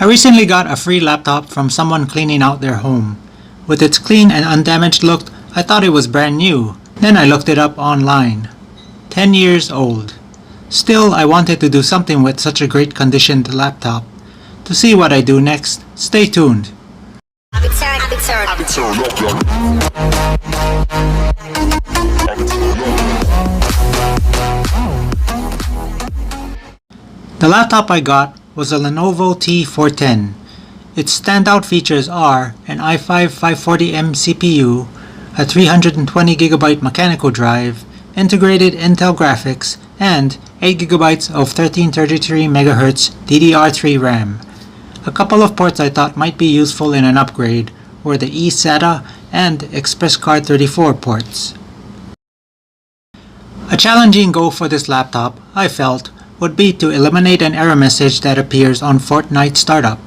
I recently got a free laptop from someone cleaning out their home. With its clean and undamaged look, I thought it was brand new. Then I looked it up online. 10 years old. Still, I wanted to do something with such a great conditioned laptop. To see what I do next, stay tuned. The laptop I got was a Lenovo T410. Its standout features are an i5-540M CPU, a 320GB mechanical drive, integrated Intel graphics, and 8GB of 1333MHz DDR3 RAM. A couple of ports I thought might be useful in an upgrade were the eSATA and ExpressCard 34 ports. A challenging goal for this laptop, I felt, would be to eliminate an error message that appears on Fortnite startup.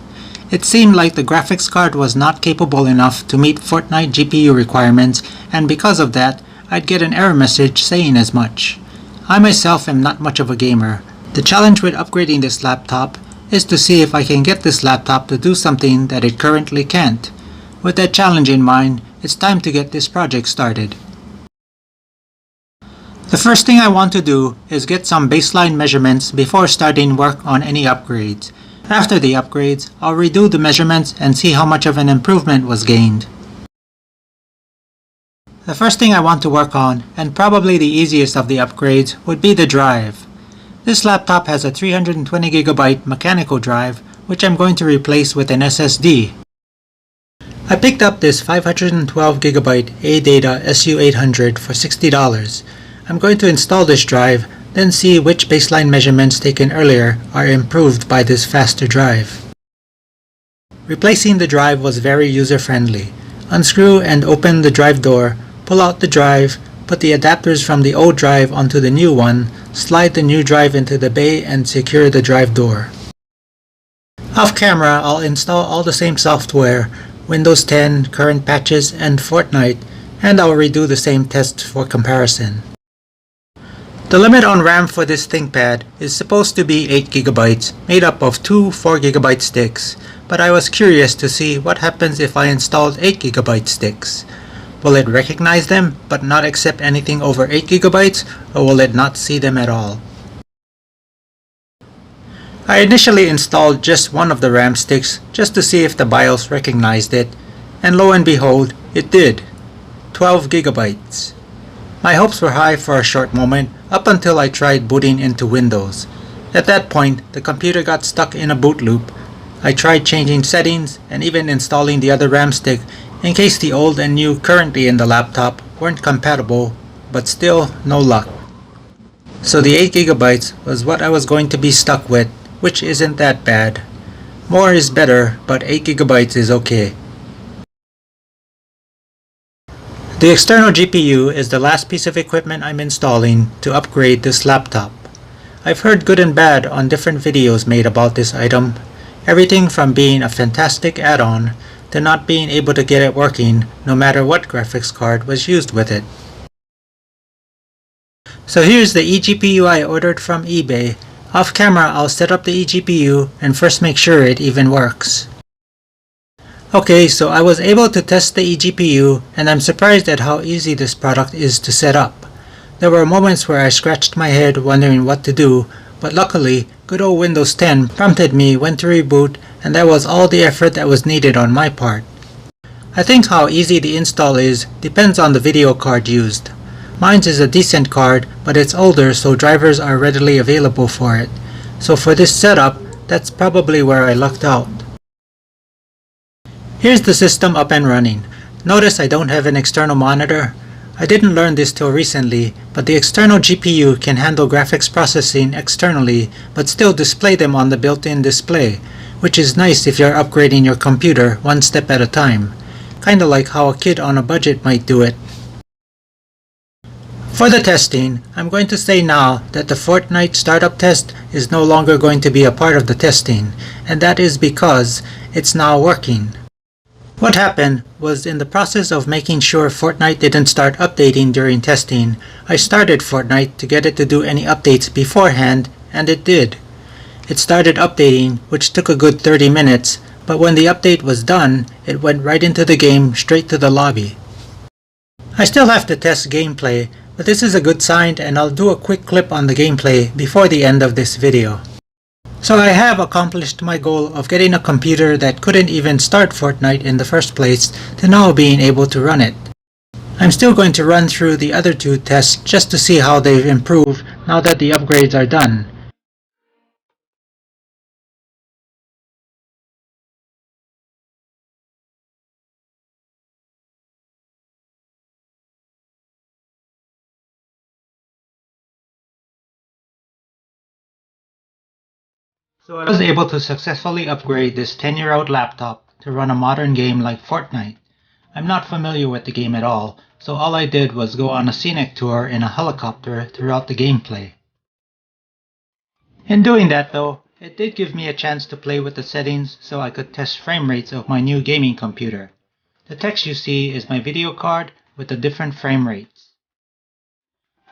It seemed like the graphics card was not capable enough to meet Fortnite GPU requirements, and because of that, I'd get an error message saying as much. I myself am not much of a gamer. The challenge with upgrading this laptop is to see if I can get this laptop to do something that it currently can't. With that challenge in mind, it's time to get this project started. The first thing I want to do is get some baseline measurements before starting work on any upgrades. After the upgrades, I'll redo the measurements and see how much of an improvement was gained. The first thing I want to work on, and probably the easiest of the upgrades, would be the drive. This laptop has a 320GB mechanical drive, which I'm going to replace with an SSD. I picked up this 512GB ADATA SU800 for $60. I'm going to install this drive, then see which baseline measurements taken earlier are improved by this faster drive. Replacing the drive was very user-friendly. Unscrew and open the drive door, pull out the drive, put the adapters from the old drive onto the new one, slide the new drive into the bay and secure the drive door. Off camera, I'll install all the same software, Windows 10, current patches, and Fortnite, and I'll redo the same tests for comparison. The limit on RAM for this ThinkPad is supposed to be 8GB, made up of two 4GB sticks, but I was curious to see what happens if I installed 8GB sticks. Will it recognize them but not accept anything over 8GB, or will it not see them at all? I initially installed just one of the RAM sticks just to see if the BIOS recognized it, and lo and behold, it did. 12GB. My hopes were high for a short moment, up until I tried booting into Windows. At that point, the computer got stuck in a boot loop. I tried changing settings and even installing the other RAM stick in case the old and new currently in the laptop weren't compatible, but still no luck. So the 8GB was what I was going to be stuck with, which isn't that bad. More is better, but 8GB is okay. The external GPU is the last piece of equipment I'm installing to upgrade this laptop. I've heard good and bad on different videos made about this item, everything from being a fantastic add-on to not being able to get it working no matter what graphics card was used with it. So here's the eGPU I ordered from eBay. Off camera, I'll set up the eGPU and first make sure it even works. Okay, so I was able to test the eGPU, and I'm surprised at how easy this product is to set up. There were moments where I scratched my head wondering what to do, but luckily, good old Windows 10 prompted me when to reboot, and that was all the effort that was needed on my part. I think how easy the install is depends on the video card used. Mine is a decent card, but it's older, so drivers are readily available for it. So for this setup, that's probably where I lucked out. Here's the system up and running. Notice I don't have an external monitor. I didn't learn this till recently, but the external GPU can handle graphics processing externally but still display them on the built-in display, which is nice if you're upgrading your computer one step at a time. Kinda like how a kid on a budget might do it. For the testing, I'm going to say now that the Fortnite startup test is no longer going to be a part of the testing, and that is because it's now working. What happened was, in the process of making sure Fortnite didn't start updating during testing, I started Fortnite to get it to do any updates beforehand, and it did. It started updating, which took a good 30 minutes, but when the update was done, it went right into the game straight to the lobby. I still have to test gameplay, but this is a good sign and I'll do a quick clip on the gameplay before the end of this video. So I have accomplished my goal of getting a computer that couldn't even start Fortnite in the first place to now being able to run it. I'm still going to run through the other two tests just to see how they've improved now that the upgrades are done. So I was able to successfully upgrade this 10-year-old laptop to run a modern game like Fortnite. I'm not familiar with the game at all, so all I did was go on a scenic tour in a helicopter throughout the gameplay. In doing that though, it did give me a chance to play with the settings so I could test frame rates of my new gaming computer. The text you see is my video card with the different frame rates.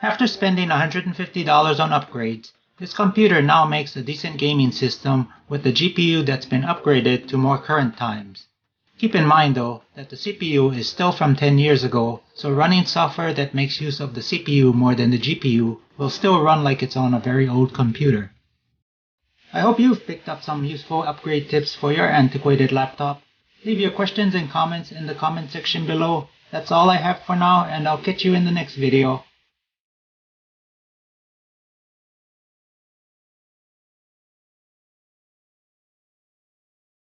After spending $150 on upgrades, this computer now makes a decent gaming system with the GPU that's been upgraded to more current times. Keep in mind though that the CPU is still from 10 years ago, so running software that makes use of the CPU more than the GPU will still run like it's on a very old computer. I hope you've picked up some useful upgrade tips for your antiquated laptop. Leave your questions and comments in the comment section below. That's all I have for now, and I'll catch you in the next video.